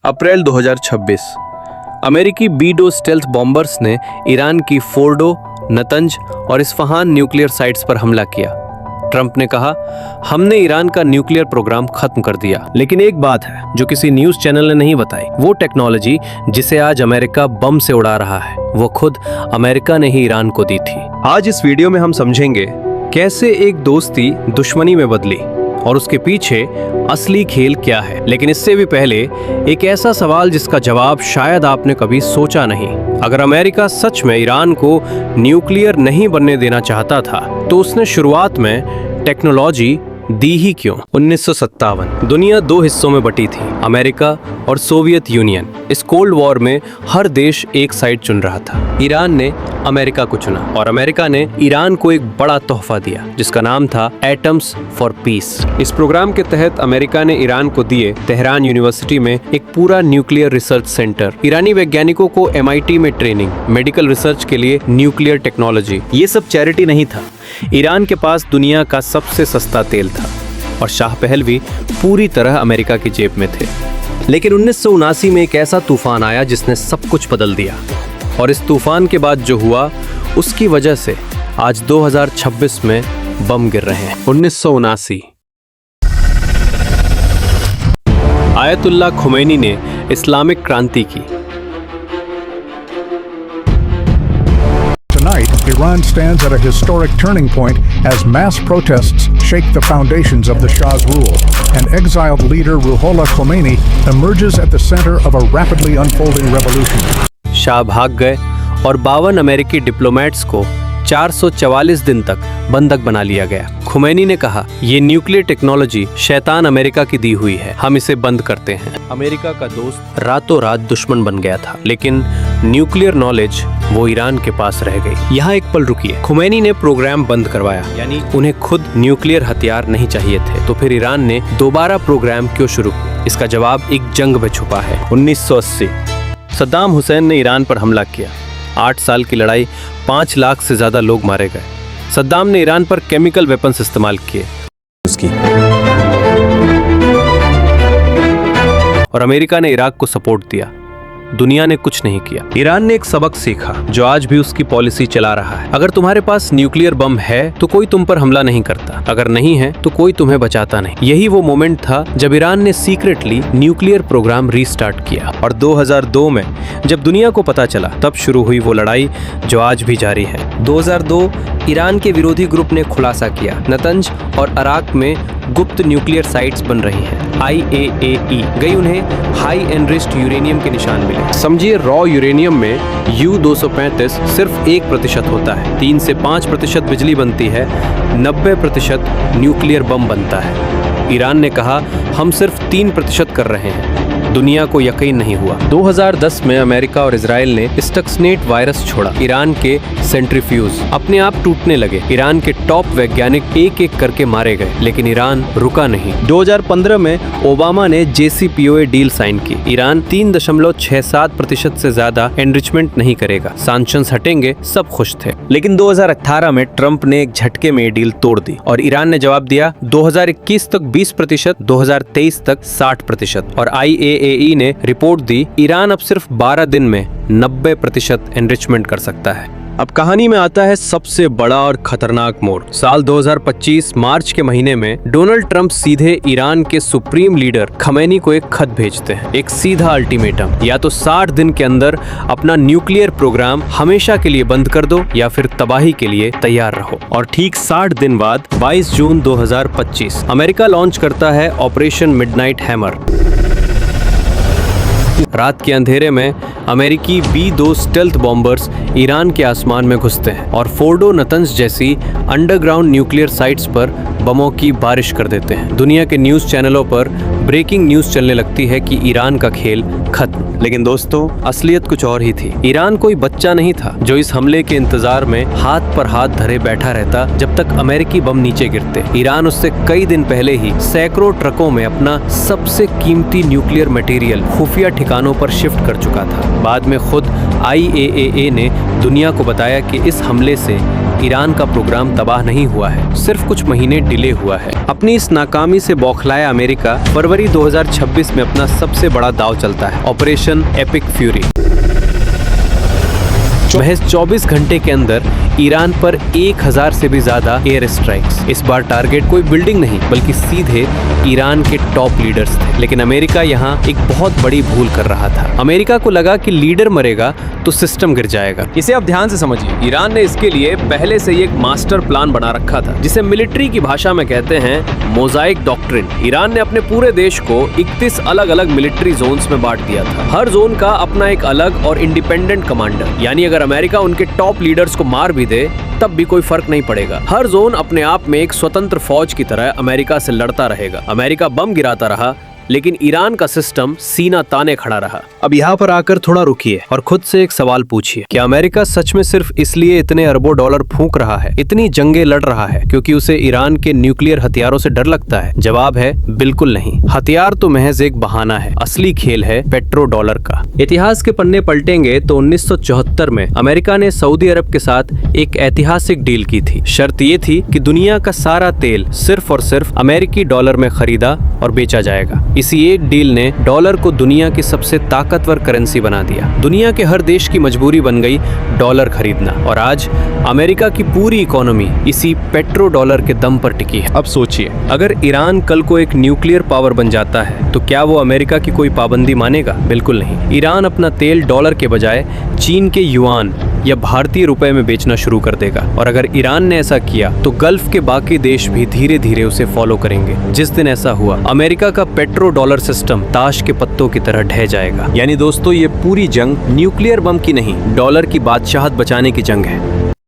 अप्रैल 2026 अमेरिकी B-2 stealth bombers ने Iran की फोर्डो, नतंज और इस्फहान न्यूक्लियर साइट्स पर हमला किया। ट्रंप ने कहा, हमने ईरान का न्यूक्लियर प्रोग्राम खत्म कर दिया। लेकिन एक बात है जो किसी न्यूज चैनल ने नहीं बताई, वो टेक्नोलॉजी जिसे आज अमेरिका बम से उड़ा रहा है, वो खुद अमेरिका ने ही ईरान को दी थी। आज इस वीडियो में हम समझेंगे कैसे एक दोस्ती दुश्मनी में बदली और उसके पीछे असली खेल क्या है। लेकिन इससे भी पहले एक ऐसा सवाल जिसका जवाब शायद आपने कभी सोचा नहीं। अगर अमेरिका सच में ईरान को न्यूक्लियर नहीं बनने देना चाहता था तो उसने शुरुआत में टेक्नोलॉजी दी ही क्यों? 1957 दुनिया दो हिस्सों में बटी थी, अमेरिका और सोवियत यूनियन। इस कोल्ड वॉर में हर देश एक साइड चुन रहा था। ईरान ने अमेरिका को चुना और अमेरिका ने ईरान को एक बड़ा तोहफा दिया जिसका नाम था एटम्स फॉर पीस। इस प्रोग्राम के तहत अमेरिका ने ईरान को दिए तेहरान यूनिवर्सिटी में एक पूरा न्यूक्लियर रिसर्च सेंटर, ईरानी वैज्ञानिकों को MIT में ट्रेनिंग, मेडिकल रिसर्च के लिए न्यूक्लियर टेक्नोलॉजी। ये सब चैरिटी नहीं था, ईरान के पास दुनिया का सबसे सस्ता तेल था और शाह पहलवी पूरी तरह अमेरिका की जेब में थे। लेकिन 1979 में एक ऐसा तूफान आया जिसने सब कुछ बदल दिया और इस तूफान के बाद जो हुआ उसकी वजह से आज 2026 में बम गिर रहे हैं। 1979 आयतुल्ला खुमैनी ने इस्लामिक क्रांति की। Tonight, Iran stands at a historic turning point as mass protests shake the foundations of the Shah's rule, and exiled leader Ruhollah Khomeini emerges at the center of a rapidly unfolding revolution. Shah भाग गए और 52 अमेरिकी diplomats को 444 दिन तक बंधक बना लिया गया। खुमैनी ने कहा, ये न्यूक्लियर टेक्नोलॉजी शैतान अमेरिका की दी हुई है, हम इसे बंद करते हैं। अमेरिका का दोस्त रातों रात दुश्मन बन गया था, लेकिन न्यूक्लियर नॉलेज वो ईरान के पास रह गई। यहाँ एक पल रुकिए, खुमैनी ने प्रोग्राम बंद करवाया, यानी उन्हें खुद न्यूक्लियर हथियार नहीं चाहिए थे, तो फिर ईरान ने दोबारा प्रोग्राम क्यों शुरू किया? इसका जवाब एक जंग में छुपा है। 1980 सद्दाम हुसैन ने ईरान पर हमला किया। 8 साल की लड़ाई, 5 लाख से ज्यादा लोग मारे गए। सद्दाम ने ईरान पर केमिकल वेपन्स इस्तेमाल किए और अमेरिका ने इराक को सपोर्ट दिया। दुनिया ने कुछ नहीं किया। ईरान ने एक सबक सीखा जो आज भी उसकी पॉलिसी चला रहा है। अगर तुम्हारे पास न्यूक्लियर बम है तो कोई तुम पर हमला नहीं करता, अगर नहीं है तो कोई तुम्हें बचाता नहीं। यही वो मोमेंट था जब ईरान ने सीक्रेटली न्यूक्लियर प्रोग्राम रीस्टार्ट किया और 2002 में जब दुनिया को पता चला तब शुरू हुई वो लड़ाई जो आज भी जारी है। 2002 ईरान के विरोधी ग्रुप ने खुलासा किया, नतंज और अराक में गुप्त न्यूक्लियर साइट्स बन रही हैं। IAEA गई उन्हें हाई एनरिच्ड यूरेनियम के निशान मिले। समझिए, रॉ यूरेनियम में U-235 सिर्फ 1% होता है, 3 से 5% बिजली बनती है, 90% न्यूक्लियर बम बनता है। ईरान ने कहा, हम सिर्फ 3% कर रहे हैं। दुनिया को यकीन नहीं हुआ। 2010 में अमेरिका और इजराइल ने स्टक्सनेट वायरस छोड़ा। ईरान के सेंट्रीफ्यूज अपने आप टूटने लगे। ईरान के टॉप वैज्ञानिक एक एक करके मारे गए, लेकिन ईरान रुका नहीं। 2015 में ओबामा ने JCPOA डील साइन की। ईरान 3.67% से ज्यादा एनरिचमेंट नहीं करेगा, सैंक्शंस हटेंगे, सब खुश थे। लेकिन 2018 में ट्रंप ने एक झटके में डील तोड़ दी और ईरान ने जवाब दिया 2021 तक 20%, 2023 तक 60% और IAEA ने रिपोर्ट दी ईरान अब सिर्फ 12 दिन में 90% एनरिचमेंट कर सकता है। अब कहानी में आता है सबसे बड़ा और खतरनाक मोड़। साल 2025 मार्च के महीने में डोनाल्ड ट्रंप सीधे ईरान के सुप्रीम लीडर खमैनी को एक खत भेजते हैं, एक सीधा अल्टीमेटम, या तो 60 दिन के अंदर अपना न्यूक्लियर प्रोग्राम हमेशा के लिए बंद कर दो या फिर तबाही के लिए तैयार रहो। और ठीक 60 दिन बाद 22 जून 2025 अमेरिका लॉन्च करता है ऑपरेशन मिडनाइट हैमर। रात के अंधेरे में अमेरिकी B-2 स्टेल्थ बॉम्बर्स ईरान के आसमान में घुसते हैं और फोर्डो, नतंज जैसी अंडरग्राउंड न्यूक्लियर साइट्स पर बमों की बारिश कर देते हैं। दुनिया के न्यूज चैनलों पर ब्रेकिंग न्यूज चलने लगती है कि ईरान का खेल खत्म। लेकिन दोस्तों, असलियत कुछ और ही थी। ईरान कोई बच्चा नहीं था जो इस हमले के इंतजार में हाथ पर हाथ धरे बैठा रहता जब तक अमेरिकी बम नीचे गिरते। ईरान उससे कई दिन पहले ही सैकड़ों ट्रकों में अपना सबसे कीमती न्यूक्लियर मटेरियल खुफिया ठिकानों पर शिफ्ट कर चुका था। बाद में खुद IAEA ने दुनिया को बताया कि इस हमले से ईरान का प्रोग्राम तबाह नहीं हुआ है, सिर्फ कुछ महीने डिले हुआ है। अपनी इस नाकामी से बौखलाया अमेरिका फरवरी 2026 में अपना सबसे बड़ा दांव चलता है, ऑपरेशन एपिक फ्यूरी। महज 24 घंटे के अंदर ईरान पर 1000 से भी ज्यादा एयर स्ट्राइक्स। इस बार टारगेट कोई बिल्डिंग नहीं बल्कि सीधे ईरान के टॉप लीडर्स थे। लेकिन अमेरिका यहाँ एक बहुत बड़ी भूल कर रहा था। अमेरिका को लगा कि लीडर मरेगा तो सिस्टम गिर जाएगा। इसे आप ध्यान से समझिए। ईरान ने इसके लिए पहले से ही एक मास्टर प्लान बना रखा था, जिसे मिलिट्री की भाषा में कहते हैं मोजाइक डॉक्ट्रिन। ईरान ने अपने पूरे देश को 31 अलग अलग मिलिट्री जोन्स में बांट दिया था। हर जोन का अपना एक अलग और इंडिपेंडेंट कमांडर, यानी अगर अमेरिका उनके टॉप लीडर्स को मार भी दे तब भी कोई फर्क नहीं पड़ेगा। हर जोन अपने आप में एक स्वतंत्र फौज की तरह अमेरिका से लड़ता रहेगा। अमेरिका बम गिराता रहा लेकिन ईरान का सिस्टम सीना ताने खड़ा रहा। अब यहाँ पर आकर थोड़ा रुकिए और खुद से एक सवाल पूछिए, क्या अमेरिका सच में सिर्फ इसलिए इतने अरबों डॉलर फूंक रहा है, इतनी जंगें लड़ रहा है क्योंकि उसे ईरान के न्यूक्लियर हथियारों से डर लगता है? जवाब है बिल्कुल नहीं। हथियार तो महज एक बहाना है, असली खेल है पेट्रो डॉलर का। इतिहास के पन्ने पलटेंगे तो 1974 में अमेरिका ने सऊदी अरब के साथ एक ऐतिहासिक डील की थी। शर्त ये थी कि दुनिया का सारा तेल सिर्फ और सिर्फ अमेरिकी डॉलर में खरीदा और बेचा जाएगा। इसी एक डील ने डॉलर को दुनिया की सबसे ताकतवर करेंसी बना दिया। दुनिया के हर देश की मजबूरी बन गई डॉलर खरीदना, और आज अमेरिका की पूरी इकोनॉमी इसी पेट्रो डॉलर के दम पर टिकी है। अब सोचिए, अगर ईरान कल को एक न्यूक्लियर पावर बन जाता है तो क्या वो अमेरिका की कोई पाबंदी मानेगा? बिल्कुल नहीं। ईरान अपना तेल डॉलर के बजाय चीन के युआन या भारतीय रुपए में बेचना शुरू कर देगा, और अगर ईरान ने ऐसा किया तो गल्फ के बाकी देश भी धीरे धीरे उसे फॉलो करेंगे। जिस दिन ऐसा हुआ, अमेरिका का पेट्रो डॉलर सिस्टम ताश के पत्तों की तरह ढह जाएगा। यानी दोस्तों, ये पूरी जंग न्यूक्लियर बम की नहीं, डॉलर की बादशाहत बचाने की जंग है।